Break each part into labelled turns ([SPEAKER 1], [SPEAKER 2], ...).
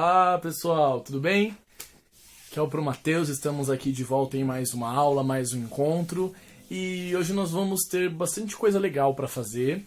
[SPEAKER 1] Olá pessoal, tudo bem? Aqui é o Pro Mateus, estamos aqui de volta em mais uma aula, mais um encontro. E hoje nós vamos ter bastante coisa legal para fazer.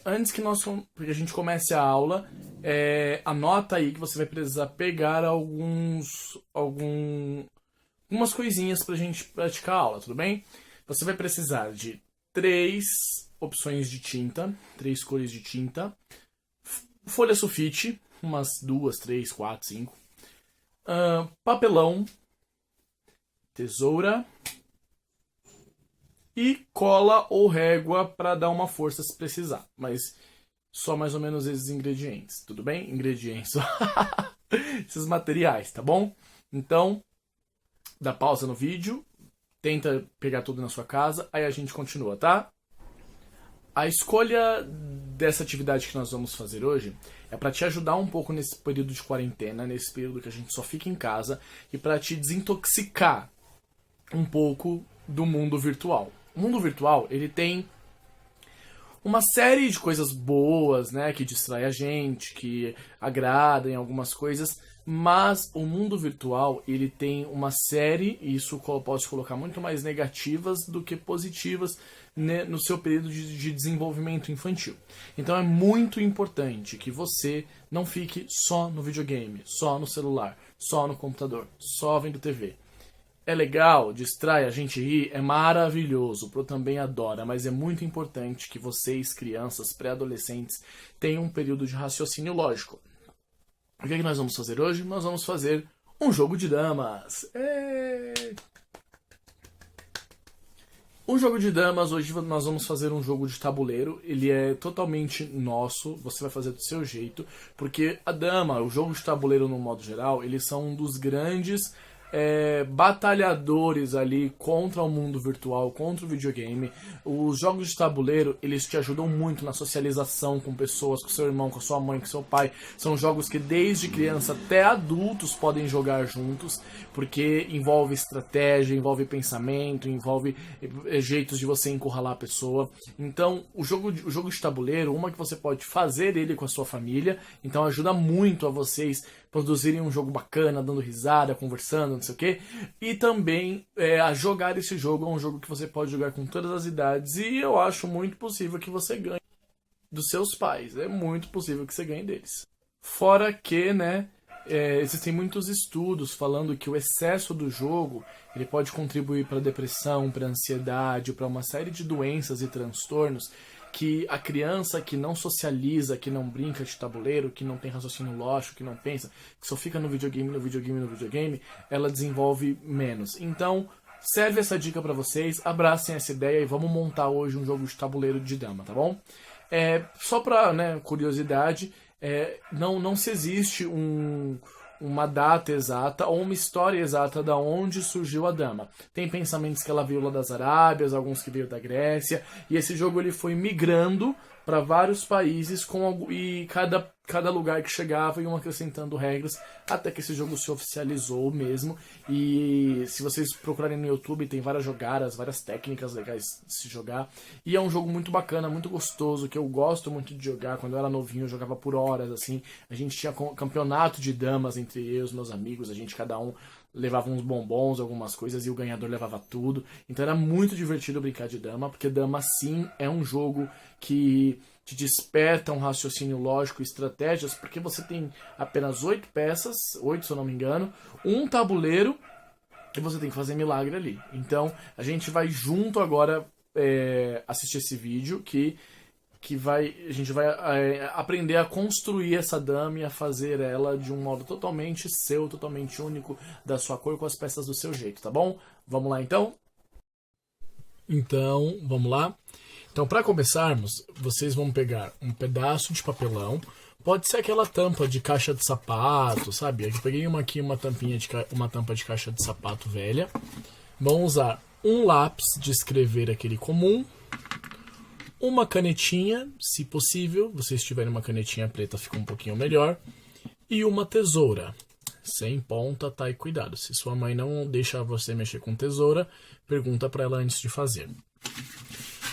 [SPEAKER 1] Antes que a gente comece a aula, anota aí que você vai precisar pegar algumas coisinhas pra gente praticar a aula, tudo bem? Você vai precisar de 3 opções de tinta, 3 cores de tinta, folha sulfite, umas 2, 3, 4, 5, papelão, tesoura e cola ou régua para dar uma força se precisar, mas só mais ou menos esses ingredientes, tudo bem? Ingredientes, esses materiais, tá bom? Então, dá pausa no vídeo, tenta pegar tudo na sua casa, aí a gente continua, tá? A escolha dessa atividade que nós vamos fazer hoje é para te ajudar um pouco nesse período de quarentena, nesse período que a gente só fica em casa, e para te desintoxicar um pouco do mundo virtual. O mundo virtual, ele tem uma série de coisas boas, né, que distrai a gente, que agradam em algumas coisas, mas o mundo virtual, ele tem uma série, e isso pode colocar muito mais negativas do que positivas, né, no seu período de desenvolvimento infantil. Então é muito importante que você não fique só no videogame, só no celular, só no computador, só vendo TV. É legal, distrai, a gente ri, é maravilhoso, o Pro também adora, mas é muito importante que vocês, crianças, pré-adolescentes, tenham um período de raciocínio lógico. O que nós vamos fazer hoje? Nós vamos fazer um jogo de damas. Um jogo de damas, hoje nós vamos fazer um jogo de tabuleiro, ele é totalmente nosso, você vai fazer do seu jeito, porque a dama, o jogo de tabuleiro no modo geral, eles são um dos grandes batalhadores ali contra o mundo virtual, contra o videogame. Os jogos de tabuleiro, eles te ajudam muito na socialização com pessoas, com seu irmão, com sua mãe, com seu pai. São jogos que desde criança até adultos podem jogar juntos, porque envolve estratégia, envolve pensamento, envolve jeitos de você encurralar a pessoa. Então, o jogo de tabuleiro, uma que você pode fazer ele com a sua família, então ajuda muito a vocês produzirem um jogo bacana, dando risada, conversando, não sei o quê. E também a jogar esse jogo, é um jogo que você pode jogar com todas as idades, e eu acho muito possível que você ganhe dos seus pais. É muito possível que você ganhe deles. Fora que, né, existem muitos estudos falando que o excesso do jogo ele pode contribuir para depressão, para ansiedade, para uma série de doenças e transtornos que a criança que não socializa, que não brinca de tabuleiro, que não tem raciocínio lógico, que não pensa, que só fica no videogame, ela desenvolve menos. Então, serve essa dica para vocês, abracem essa ideia e vamos montar hoje um jogo de tabuleiro de dama, tá bom? Só para, né, curiosidade, não se existe uma data exata ou uma história exata da onde surgiu a dama. Tem pensamentos que ela veio lá das Arábias, alguns que veio da Grécia, e esse jogo ele foi migrando para vários países e cada lugar que chegava iam acrescentando regras até que esse jogo se oficializou mesmo. E se vocês procurarem no YouTube, tem várias jogadas, várias técnicas legais de se jogar. E é um jogo muito bacana, muito gostoso, que eu gosto muito de jogar. Quando eu era novinho, eu jogava por horas, assim. A gente tinha campeonato de damas entre eu e os meus amigos, cada um levava uns bombons, algumas coisas, e o ganhador levava tudo. Então era muito divertido brincar de dama, porque dama sim é um jogo que te desperta um raciocínio lógico e estratégias, porque você tem apenas 8 peças, 8 se eu não me engano, um tabuleiro, e você tem que fazer milagre ali. Então a gente vai junto agora assistir esse vídeo a gente vai aprender a construir essa dama e a fazer ela de um modo totalmente seu, totalmente único, da sua cor, com as peças do seu jeito, tá bom? Vamos lá então? Então, vamos lá? Então, para começarmos, vocês vão pegar um pedaço de papelão, pode ser aquela tampa de caixa de sapato, sabe? Eu peguei uma tampa de caixa de sapato velha. Vão usar um lápis de escrever, aquele comum, uma canetinha, se possível, vocês tiverem uma canetinha preta fica um pouquinho melhor, e uma tesoura, sem ponta, tá? E cuidado, se sua mãe não deixa você mexer com tesoura, pergunta para ela antes de fazer.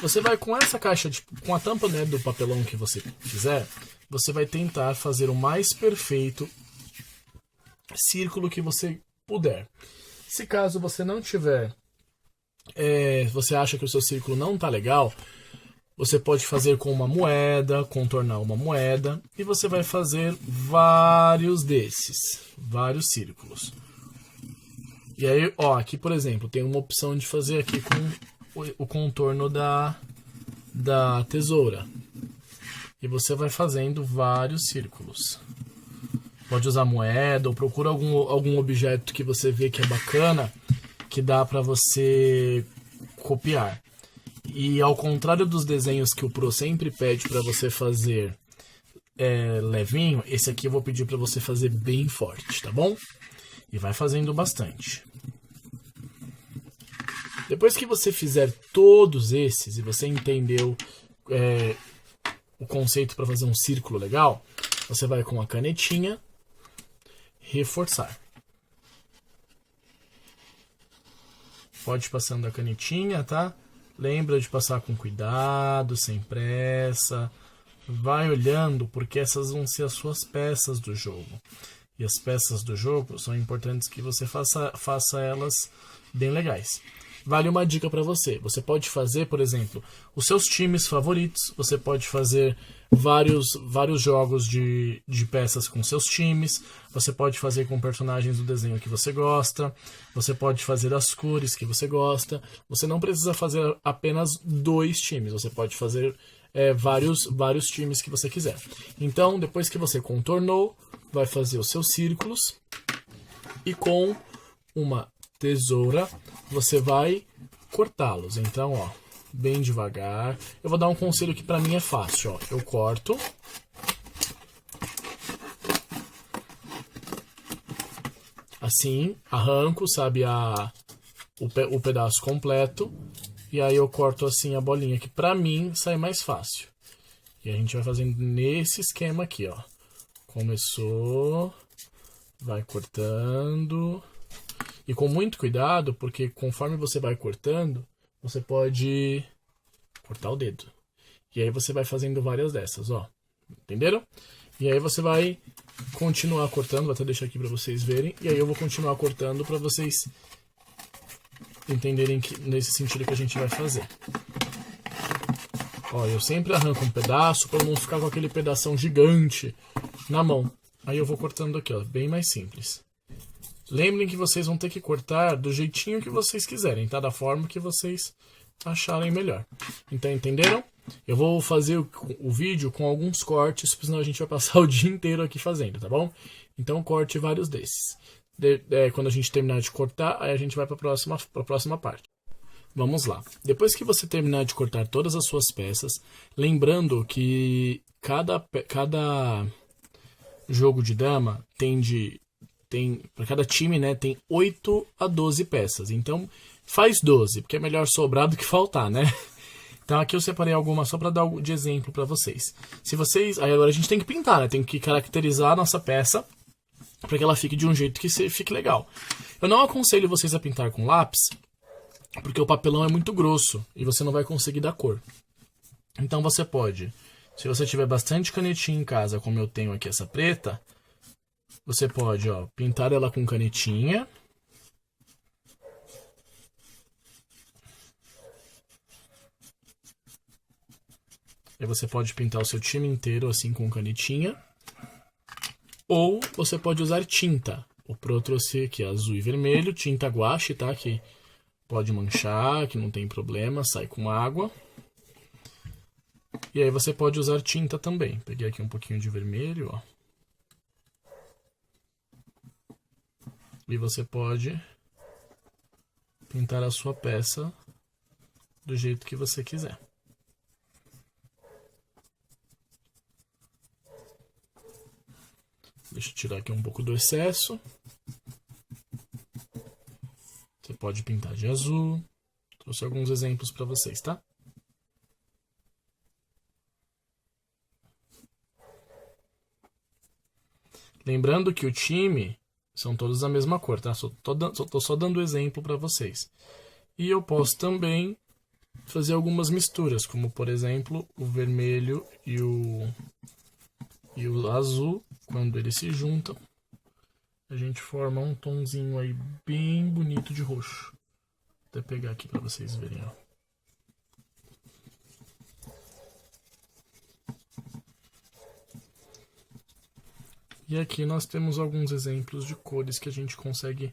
[SPEAKER 1] Você vai com essa caixa, com a tampa, né, do papelão que você fizer, você vai tentar fazer o mais perfeito círculo que você puder. Se caso você não tiver, você acha que o seu círculo não tá legal, você pode fazer com uma moeda, contornar uma moeda, e você vai fazer vários desses, vários círculos. E aí, ó, aqui por exemplo, tem uma opção de fazer aqui com o contorno da tesoura. E você vai fazendo vários círculos. Pode usar moeda ou procura algum objeto que você vê que é bacana, que dá para você copiar. E ao contrário dos desenhos que o Pro sempre pede para você fazer levinho, esse aqui eu vou pedir para você fazer bem forte, tá bom? E vai fazendo bastante. Depois que você fizer todos esses e você entendeu o conceito para fazer um círculo legal, você vai com a canetinha reforçar. Pode ir passando a canetinha, tá? Lembra de passar com cuidado, sem pressa. Vai olhando, porque essas vão ser as suas peças do jogo. E as peças do jogo são importantes que você faça elas bem legais. Vale uma dica para você. Você pode fazer, por exemplo, os seus times favoritos. Você pode fazer vários jogos de peças com seus times. Você pode fazer com personagens do desenho que você gosta. Você pode fazer as cores que você gosta. Você não precisa fazer apenas 2 times. Você pode fazer vários times que você quiser. Então, depois que você contornou, vai fazer os seus círculos. E com uma tesoura, você vai cortá-los. Então, ó, bem devagar. Eu vou dar um conselho que pra mim é fácil, ó. Eu corto. Assim, arranco, sabe, o pedaço completo. E aí eu corto assim a bolinha, que pra mim sai mais fácil. E a gente vai fazendo nesse esquema aqui, ó. Começou, vai cortando. E com muito cuidado, porque conforme você vai cortando, você pode cortar o dedo. E aí você vai fazendo várias dessas, ó. Entenderam? E aí você vai continuar cortando, vou até deixar aqui pra vocês verem. E aí eu vou continuar cortando pra vocês entenderem nesse sentido que a gente vai fazer. Ó, eu sempre arranco um pedaço pra não ficar com aquele pedação gigante na mão. Aí eu vou cortando aqui, ó, bem mais simples. Lembrem que vocês vão ter que cortar do jeitinho que vocês quiserem, tá? Da forma que vocês acharem melhor. Então, entenderam? Eu vou fazer o vídeo com alguns cortes, senão a gente vai passar o dia inteiro aqui fazendo, tá bom? Então, corte vários desses. Quando a gente terminar de cortar, aí a gente vai para a próxima parte. Vamos lá. Depois que você terminar de cortar todas as suas peças, lembrando que cada jogo de dama para cada time, né, tem 8 a 12 peças. Então, faz 12, porque é melhor sobrar do que faltar, né? Então, aqui eu separei algumas só para dar de exemplo para vocês. Aí agora a gente tem que pintar, né? Tem que caracterizar a nossa peça para que ela fique de um jeito que fique legal. Eu não aconselho vocês a pintar com lápis, porque o papelão é muito grosso e você não vai conseguir dar cor. Então, você pode, se você tiver bastante canetinha em casa, como eu tenho aqui essa preta, você pode, ó, pintar ela com canetinha. Aí você pode pintar o seu time inteiro assim com canetinha. Ou você pode usar tinta. O Pro trouxe aqui azul e vermelho, tinta guache, tá? Que pode manchar, que não tem problema, sai com água. E aí você pode usar tinta também. Peguei aqui um pouquinho de vermelho, ó. E você pode pintar a sua peça do jeito que você quiser. Deixa eu tirar aqui um pouco do excesso. Você pode pintar de azul. Trouxe alguns exemplos para vocês, tá? Lembrando que o time são todos da mesma cor, tá? Tô só dando exemplo para vocês. E eu posso também fazer algumas misturas, como por exemplo o vermelho e o azul, quando eles se juntam, a gente forma um tonzinho aí bem bonito de roxo. Vou até pegar aqui para vocês verem, ó. E aqui nós temos alguns exemplos de cores que a gente consegue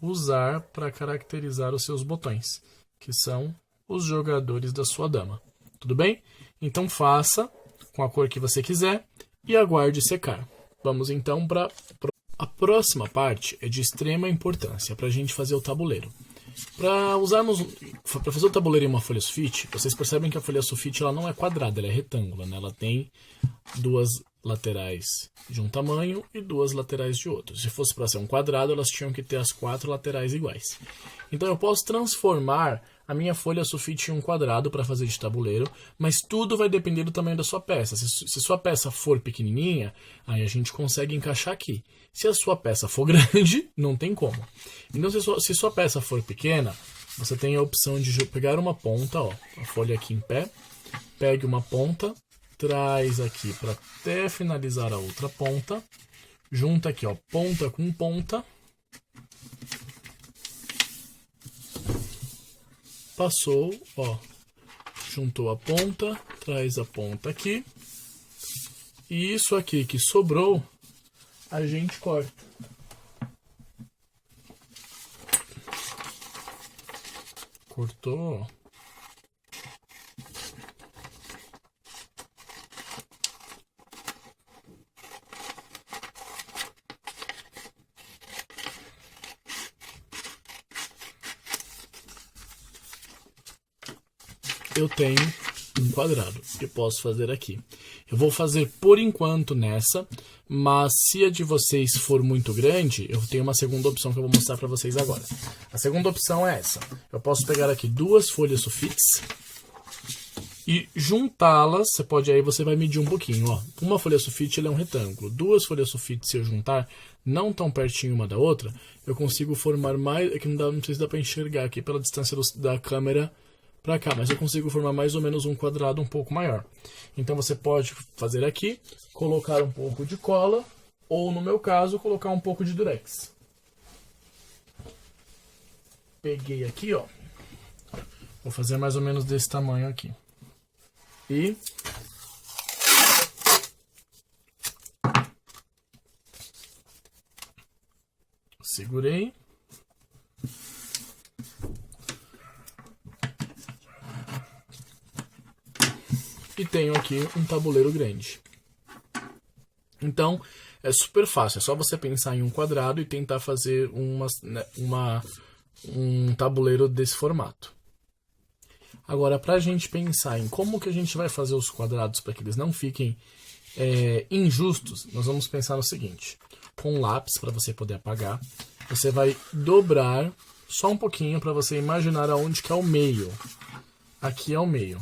[SPEAKER 1] usar para caracterizar os seus botões, que são os jogadores da sua dama. Tudo bem? Então faça com a cor que você quiser e aguarde secar. Vamos então para a próxima parte. É de extrema importância para a gente fazer o tabuleiro. Para fazer o tabuleiro em uma folha sulfite, vocês percebem que a folha sulfite ela não é quadrada, ela é retângulo, né? Ela tem duas laterais de um tamanho e duas laterais de outro. Se fosse para ser um quadrado, elas tinham que ter as 4 laterais iguais. Então eu posso transformar a minha folha sulfite em um quadrado para fazer de tabuleiro, mas tudo vai depender do tamanho da sua peça. Se sua peça for pequenininha, aí a gente consegue encaixar aqui. Se a sua peça for grande, não tem como. Então se sua peça for pequena, você tem a opção de pegar uma ponta, ó, a folha aqui em pé, pegue uma ponta, traz aqui para até finalizar a outra ponta, junta aqui, ó, ponta com ponta, passou, ó, juntou a ponta, traz a ponta aqui, e isso aqui que sobrou, a gente corta. Cortou, ó. Eu tenho um quadrado que eu posso fazer aqui. Eu vou fazer por enquanto nessa, mas se a de vocês for muito grande, eu tenho uma segunda opção que eu vou mostrar para vocês agora. A segunda opção é essa. Eu posso pegar aqui 2 folhas sulfites e juntá-las. Você vai medir um pouquinho, ó. Uma folha sulfite ela é um retângulo. 2 folhas sulfites, se eu juntar, não tão pertinho uma da outra, eu consigo formar mais. É que não sei se dá para enxergar aqui pela distância da câmera para cá, mas eu consigo formar mais ou menos um quadrado um pouco maior. Então você pode fazer aqui, colocar um pouco de cola, ou no meu caso, colocar um pouco de durex. Peguei aqui, ó. Vou fazer mais ou menos desse tamanho aqui. E segurei. E tenho aqui um tabuleiro grande. Então, é super fácil. É só você pensar em um quadrado e tentar fazer um tabuleiro desse formato. Agora, para a gente pensar em como que a gente vai fazer os quadrados para que eles não fiquem injustos, nós vamos pensar no seguinte. Com um lápis, para você poder apagar, você vai dobrar só um pouquinho para você imaginar aonde que é o meio. Aqui é o meio.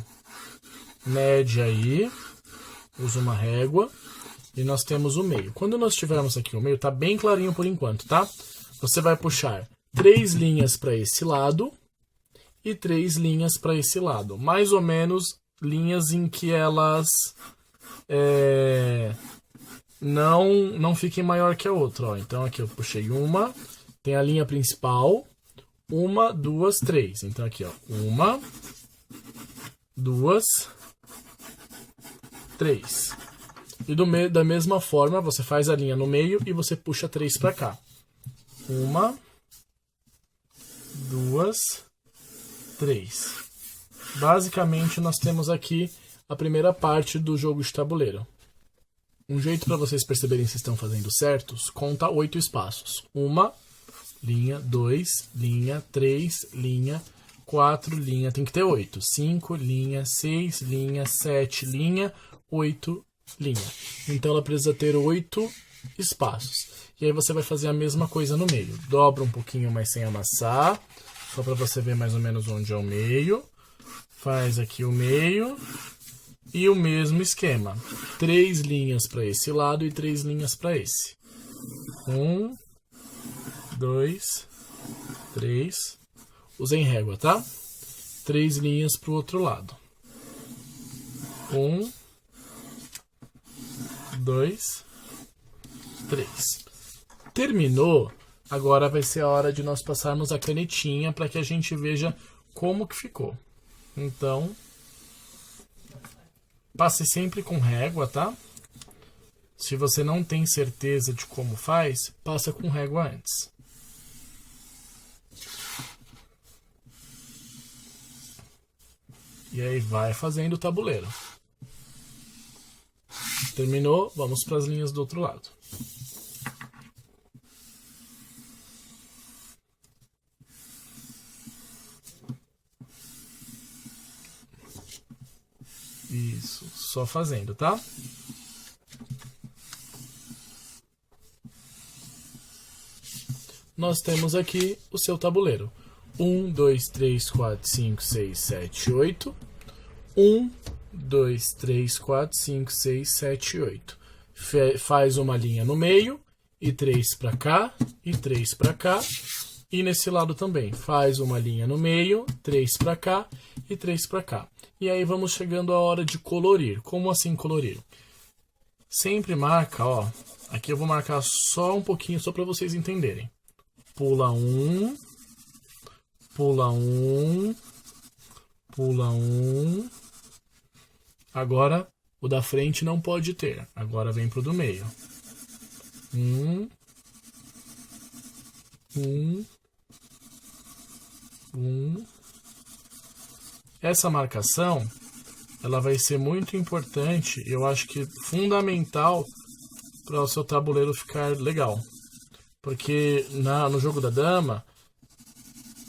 [SPEAKER 1] Mede aí, usa uma régua e nós temos o meio. Quando nós tivermos aqui o meio, tá bem clarinho por enquanto, tá? Você vai puxar 3 linhas para esse lado e 3 linhas para esse lado. Mais ou menos linhas em que elas não fiquem maior que a outra. Ó. Então aqui eu puxei uma, tem a linha principal, 1, 2, 3. Então aqui, ó, 1, 2, 3. E da mesma forma, você faz a linha no meio e você puxa 3 para cá. 1, 2, 3. Basicamente, nós temos aqui a primeira parte do jogo de tabuleiro. Um jeito para vocês perceberem se estão fazendo certos, conta 8 espaços. 1, linha, 2, linha, 3, linha, 4, linha, tem que ter 8. 5, linha, 6, linha, 7, linha, 8, linha. Então ela precisa ter 8 espaços. E aí você vai fazer a mesma coisa no meio. Dobra um pouquinho, mas sem amassar. Só para você ver mais ou menos onde é o meio. Faz aqui o meio. E o mesmo esquema. 3 linhas para esse lado e 3 linhas para esse. 1, 2, 3. Usem régua, tá? 3 linhas para o outro lado. 1, 2, 3. Terminou, agora vai ser a hora de nós passarmos a canetinha para que a gente veja como que ficou. Então, passe sempre com régua, tá? Se você não tem certeza de como faz, passa com régua antes. E aí vai fazendo o tabuleiro. Terminou, vamos para as linhas do outro lado. Isso, só fazendo, tá? Nós temos aqui o seu tabuleiro. 1, 2, 3, 4, 5, 6, 7, 8. 1, 2, 3, 4, 5, 6, 7, 8. Faz uma linha no meio, e 3 para cá, e 3 para cá. E nesse lado também, faz uma linha no meio, 3 para cá e 3 para cá. E aí vamos chegando à hora de colorir. Como assim colorir? Sempre marca, ó. Aqui eu vou marcar só um pouquinho, só para vocês entenderem. Pula um, pula um, pula um. Agora, o da frente não pode ter. Agora vem pro do meio. Um. Essa marcação, ela vai ser muito importante, eu acho que fundamental para o seu tabuleiro ficar legal. Porque no jogo da dama,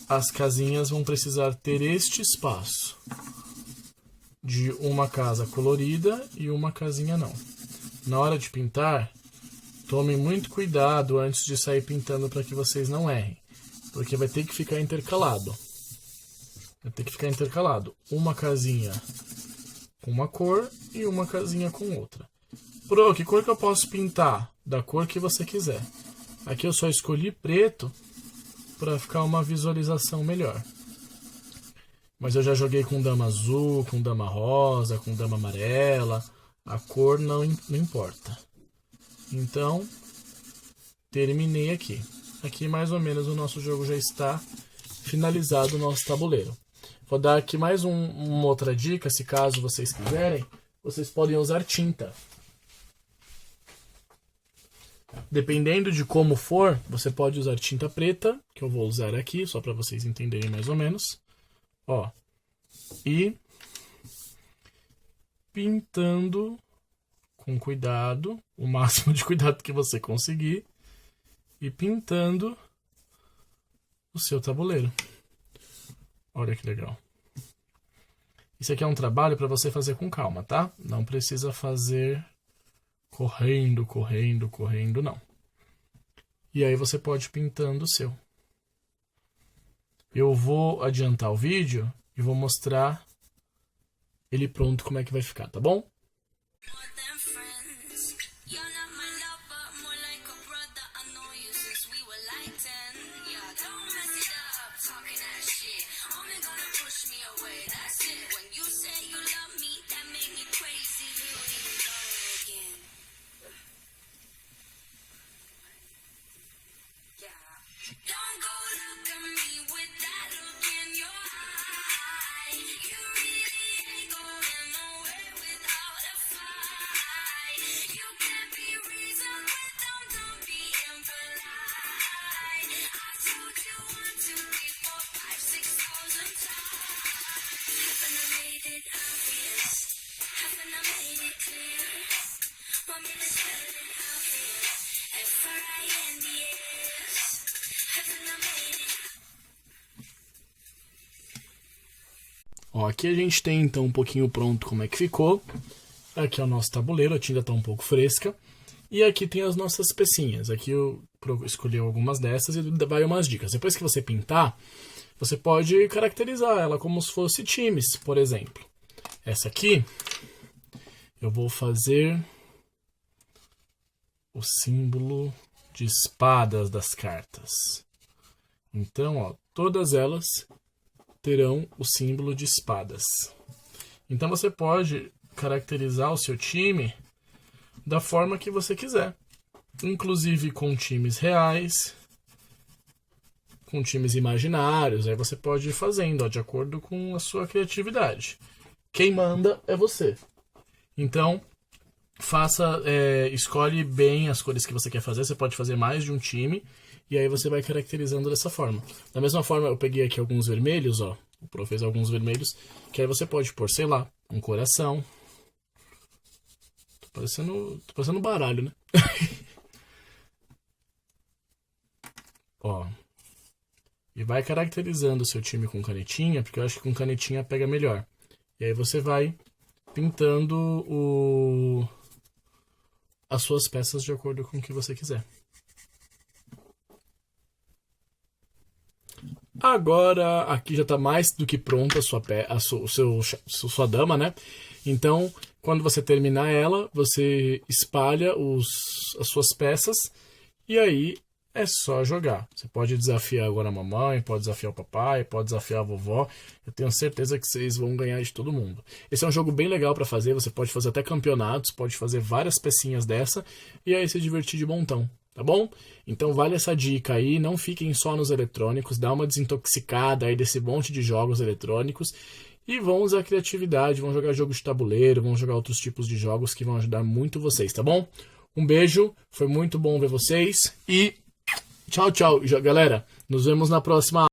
[SPEAKER 1] as casinhas vão precisar ter este espaço de uma casa colorida e uma casinha não. Na hora de pintar, tomem muito cuidado antes de sair pintando para que vocês não errem. Porque vai ter que ficar intercalado. Vai ter que ficar intercalado. Uma casinha com uma cor e uma casinha com outra. Pro, que cor que eu posso pintar? Da cor que você quiser. Aqui eu só escolhi preto para ficar uma visualização melhor. Mas eu já joguei com dama azul, com dama rosa, com dama amarela. A cor não importa. Então, terminei aqui. Aqui mais ou menos o nosso jogo já está finalizado, o nosso tabuleiro. Vou dar aqui mais uma outra dica, se caso vocês quiserem, vocês podem usar tinta. Dependendo de como for, você pode usar tinta preta, que eu vou usar aqui, só para vocês entenderem mais ou menos. Ó, e pintando com cuidado, o máximo de cuidado que você conseguir, e pintando o seu tabuleiro. Olha que legal. Isso aqui é um trabalho para você fazer com calma, tá? Não precisa fazer correndo, correndo, correndo, não. E aí você pode ir pintando o seu. Eu vou adiantar o vídeo e vou mostrar ele pronto como é que vai ficar, tá bom? Ó, aqui a gente tem então um pouquinho pronto como é que ficou. Aqui é o nosso tabuleiro, a tinta está um pouco fresca. E aqui tem as nossas pecinhas. Aqui eu escolhi algumas dessas e vai umas dicas. Depois que você pintar, você pode caracterizar ela como se fosse times, por exemplo. Essa aqui, eu vou fazer o símbolo de espadas das cartas. Então, ó, todas elas terão o símbolo de espadas. Então você pode caracterizar o seu time da forma que você quiser. inclusive com times reais, com times imaginários. Aí você pode ir fazendo, ó, de acordo com a sua criatividade. Quem manda é você. Então, escolhe bem as cores que você quer fazer. Você pode fazer mais de um time, e aí você vai caracterizando dessa forma. Da mesma forma, eu peguei aqui alguns vermelhos, ó. O Pro fez alguns vermelhos, que aí você pode pôr, sei lá, um coração. Tô parecendo um baralho, né? Ó. E vai caracterizando o seu time com canetinha, porque eu acho que com canetinha pega melhor. E aí você vai pintando as suas peças de acordo com o que você quiser. Agora, aqui já está mais do que pronta sua dama, né? Então, quando você terminar ela, você espalha as suas peças e aí é só jogar. Você pode desafiar agora a mamãe, pode desafiar o papai, pode desafiar a vovó. Eu tenho certeza que vocês vão ganhar de todo mundo. Esse é um jogo bem legal para fazer, você pode fazer até campeonatos, pode fazer várias pecinhas dessa e aí se divertir de montão. Tá bom? Então vale essa dica aí, não fiquem só nos eletrônicos, dá uma desintoxicada aí desse monte de jogos eletrônicos e vão usar a criatividade, vão jogar jogo de tabuleiro, vão jogar outros tipos de jogos que vão ajudar muito vocês, tá bom? Um beijo, foi muito bom ver vocês e tchau, tchau, galera. Nos vemos na próxima.